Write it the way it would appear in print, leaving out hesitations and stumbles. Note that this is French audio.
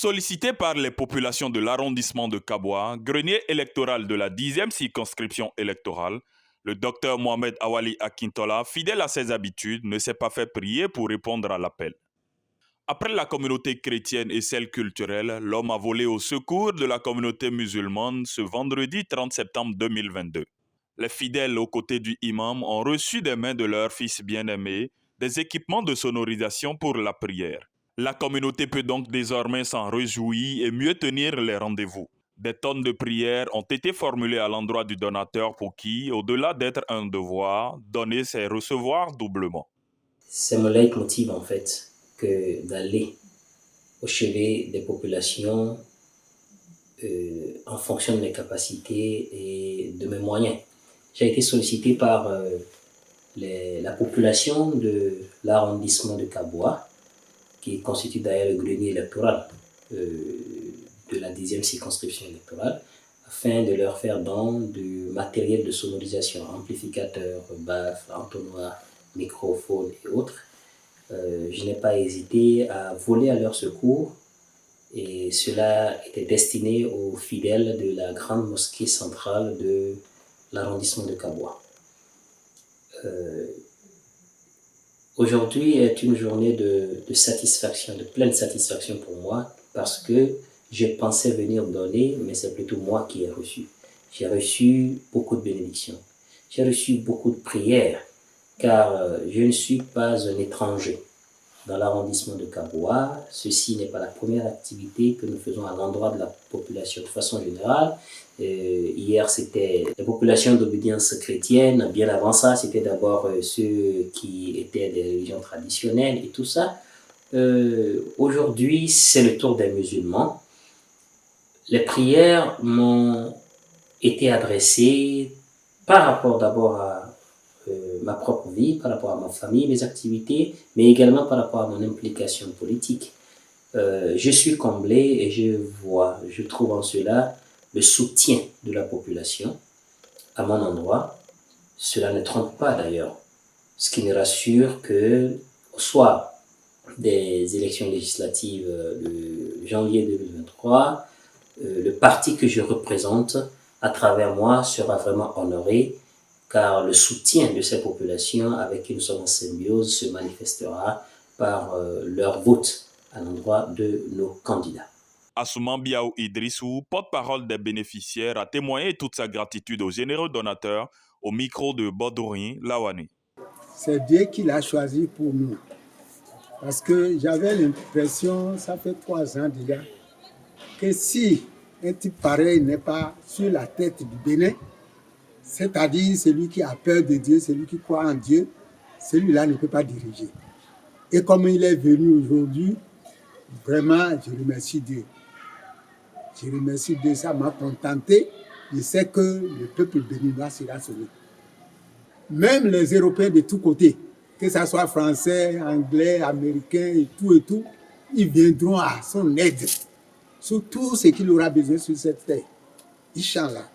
Sollicité par les populations de l'arrondissement de Kabwa, grenier électoral de la 10e circonscription électorale, le docteur Mohamed Awali Akintola, fidèle à ses habitudes, ne s'est pas fait prier pour répondre à l'appel. Après la communauté chrétienne et celle culturelle, l'homme a volé au secours de la communauté musulmane ce vendredi 30 septembre 2022. Les fidèles aux côtés du imam ont reçu des mains de leur fils bien-aimé des équipements de sonorisation pour la prière. La communauté peut donc désormais s'en réjouir et mieux tenir les rendez-vous. Des tonnes de prières ont été formulées à l'endroit du donateur pour qui, au-delà d'être un devoir, donner c'est recevoir doublement. C'est mon leitmotiv en fait, que d'aller au chevet des populations en fonction de mes capacités et de mes moyens. J'ai été sollicité par la population de l'arrondissement de Kabwa, qui constitue d'ailleurs le grenier électoral de la 10e circonscription électorale, afin de leur faire don du matériel de sonorisation, amplificateurs, baffes, entonnoirs, microphones et autres. Je n'ai pas hésité à voler à leur secours, et cela était destiné aux fidèles de la grande mosquée centrale de l'arrondissement de Kabwa. Aujourd'hui est une journée de satisfaction, de pleine satisfaction pour moi, parce que je pensais venir donner, mais c'est plutôt moi qui ai reçu. J'ai reçu beaucoup de bénédictions, j'ai reçu beaucoup de prières, car je ne suis pas un étranger dans l'arrondissement de Kabwa. Ceci n'est pas la première activité que nous faisons à l'endroit de la population de façon générale. Hier, c'était la population d'obédience chrétienne. Bien avant ça, c'était d'abord ceux qui étaient des religions traditionnelles et tout ça. Aujourd'hui, c'est le tour des musulmans. Les prières m'ont été adressées par rapport d'abord à ma propre vie, par rapport à ma famille, mes activités, mais également par rapport à mon implication politique. Je suis comblé et je trouve en cela le soutien de la population à mon endroit. Cela ne trompe pas d'ailleurs, ce qui me rassure que au soir des élections législatives de janvier 2023, le parti que je représente à travers moi sera vraiment honoré, car le soutien de ces populations avec qui nous sommes en symbiose se manifestera par leur vote à l'endroit de nos candidats. Assouman Biaou Idrissou, porte-parole des bénéficiaires, a témoigné toute sa gratitude aux généreux donateurs au micro de Bodourin Lawani. C'est Dieu qui l'a choisi pour nous. Parce que j'avais l'impression, ça fait 3 ans déjà, que si un type pareil n'est pas sur la tête du Bénin, c'est-à-dire celui qui a peur de Dieu, celui qui croit en Dieu, celui-là ne peut pas diriger. Et comme il est venu aujourd'hui, vraiment, je remercie Dieu. Je remercie Dieu, ça m'a contenté. Je sais que le peuple béninois sera sauvé. Même les Européens de tous côtés, que ce soit français, anglais, américain et tout, ils viendront à son aide sur tout ce qu'il aura besoin sur cette terre. Inch'Allah.